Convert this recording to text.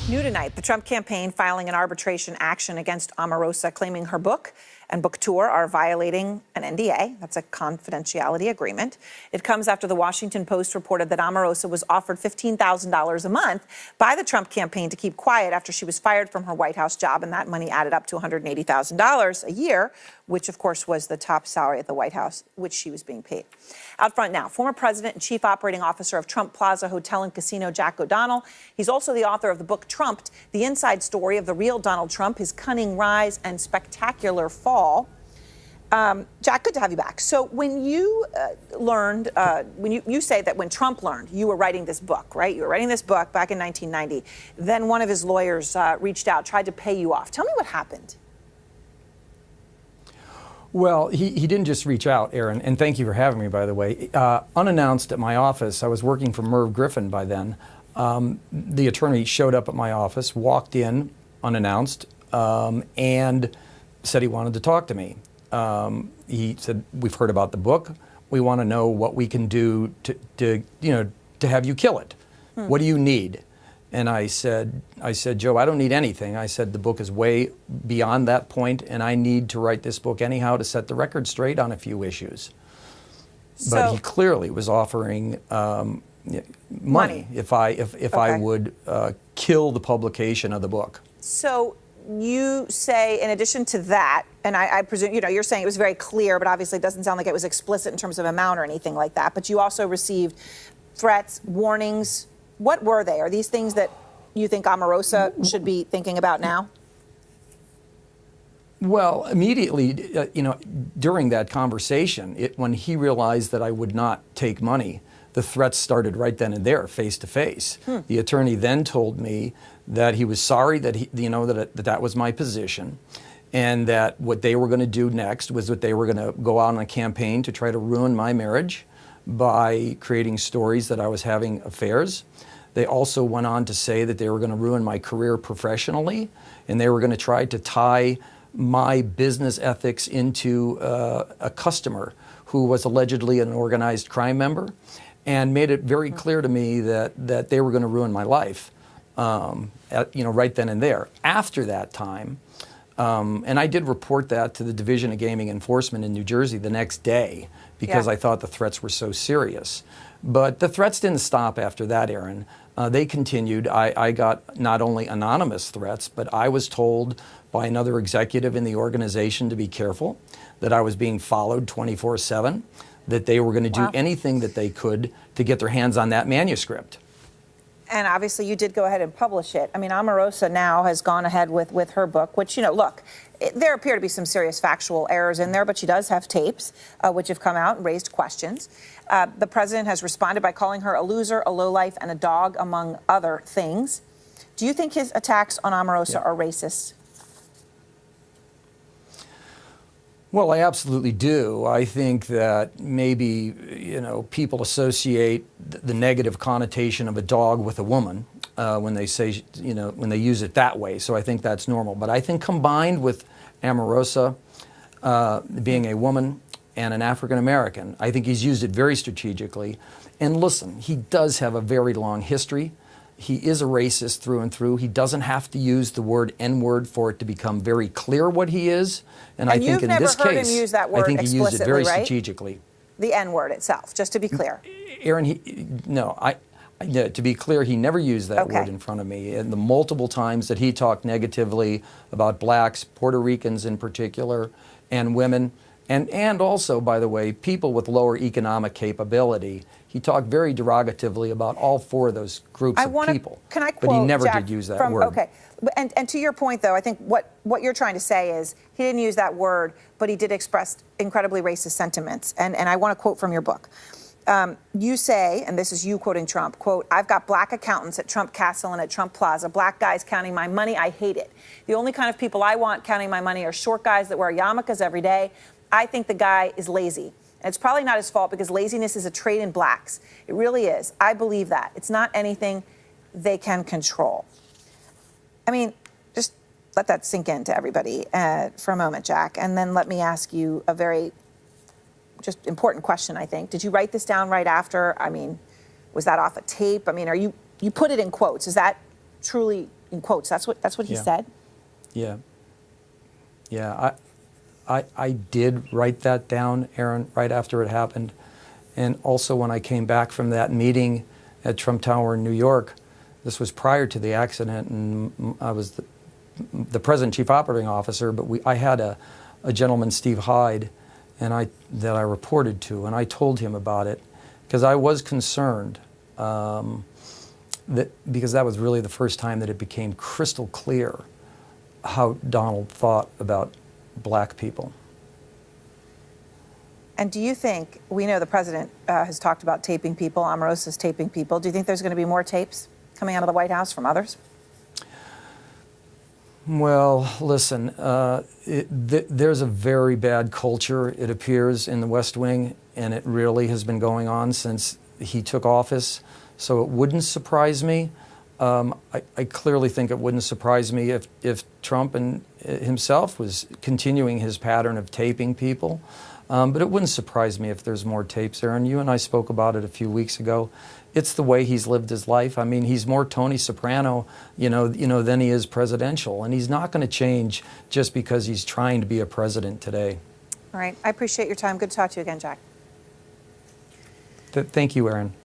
New tonight, the Trump campaign filing an arbitration action against Omarosa, claiming her book and book tour are violating an NDA. That's a confidentiality agreement. It comes after the Washington Post reported that Omarosa was offered $15,000 a month by the Trump campaign to keep quiet after she was fired from her White House job, and that money added up to $180,000 a year, which, of course, was the top salary at the White House, which she was being paid. Out front now, former president and chief operating officer of Trump Plaza Hotel and Casino, Jack O'Donnell. He's also the author of the book Trumped, the inside story of the real Donald Trump, his cunning rise and spectacular fall. Jack, good to have you back. So when you learned, when you say that when Trump learned, you were writing this book, right? You were writing this book back in 1990. Then one of his lawyers reached out, tried to pay you off. Tell me what happened. Well, he didn't just reach out, Aaron, and thank you for having me, by the way. Unannounced at my office, I was working for Merv Griffin by then. The attorney showed up at my office, walked in unannounced, and said he wanted to talk to me. He said, "We've heard about the book. We want to know what we can do to have you kill it. What do you need?" And I said, "Joe, I don't need anything." I said, "The book is way beyond that point, and I need to write this book anyhow to set the record straight on a few issues." But he clearly was offering money if I would kill the publication of the book. So you say, in addition to that, and I presume, you're saying it was very clear, but obviously it doesn't sound like it was explicit in terms of amount or anything like that, but you also received threats, warnings. What were they? Are these things that you think Omarosa should be thinking about now? Well, immediately, during that conversation, when he realized that I would not take money, the threats started right then and there, face to face. The attorney then told me that he was sorry that that was my position, and that what they were going to do next was that they were going to go out on a campaign to try to ruin my marriage by creating stories that I was having affairs. They also went on to say that they were going to ruin my career professionally, and they were going to try to tie my business ethics into a customer who was allegedly an organized crime member, and made it very clear to me that they were going to ruin my life, right then and there. After that time, and I did report that to the Division of Gaming Enforcement in New Jersey the next day because I thought the threats were so serious. But the threats didn't stop after that, Aaron. They continued. I got not only anonymous threats, but I was told by another executive in the organization to be careful, that I was being followed 24/7, that they were going to do anything that they could to get their hands on that manuscript. And obviously you did go ahead and publish it. I mean, Omarosa now has gone ahead with her book, which, look, there appear to be some serious factual errors in there, but she does have tapes which have come out and raised questions. The president has responded by calling her a loser, a lowlife, and a dog, among other things. Do you think his attacks on Omarosa are racist? Well, I absolutely do. I think that maybe, people associate the negative connotation of a dog with a woman when they say, when they use it that way. So I think that's normal. But I think combined with Omarosa being a woman and an African American, I think he's used it very strategically. And listen, he does have a very long history. He is a racist through and through. He doesn't have to use the word N-word for it to become very clear what he is. And I think in this case, I think he used it very strategically. The N-word itself, just to be clear. Aaron, to be clear, he never used that word in front of me. And the multiple times that he talked negatively about blacks, Puerto Ricans in particular, and women, and also, by the way, people with lower economic capability. He talked very derogatively about all four of those groups of people. Can I quote, but he never Jack, did use that word. Okay. And to your point, though, I think what you're trying to say is he didn't use that word, but he did express incredibly racist sentiments. And I want to quote from your book. You say, and this is you quoting Trump, quote, "I've got black accountants at Trump Castle and at Trump Plaza, black guys counting my money. I hate it. The only kind of people I want counting my money are short guys that wear yarmulkes every day. I think the guy is lazy. And it's probably not his fault because laziness is a trait in blacks. It really is. I believe that. It's not anything they can control." I mean, just let that sink into everybody for a moment, Jack. And then let me ask you a very just important question, I think. Did you write this down right after? I mean, was that off a tape? I mean, you put it in quotes. Is that truly in quotes. That's what he Yeah. said. Yeah. Yeah. I did write that down, Aaron, right after it happened. And also when I came back from that meeting at Trump Tower in New York, this was prior to the accident, and I was the president chief operating officer, but I had a gentleman, Steve Hyde, that I reported to, and I told him about it because I was concerned because that was really the first time that it became crystal clear how Donald thought about black people. And do you think, we know the president has talked about taping people, Omarosa's taping people. Do you think there's going to be more tapes coming out of the White House from others? Well, listen, there's a very bad culture, it appears, in the West Wing, and it really has been going on since he took office. So it wouldn't surprise me. I clearly think it wouldn't surprise me if Trump himself was continuing his pattern of taping people. But it wouldn't surprise me if there's more tapes, Aaron. You and I spoke about it a few weeks ago. It's the way he's lived his life. I mean, he's more Tony Soprano, than he is presidential. And he's not going to change just because he's trying to be a president today. All right. I appreciate your time. Good to talk to you again, Jack. Thank you, Aaron.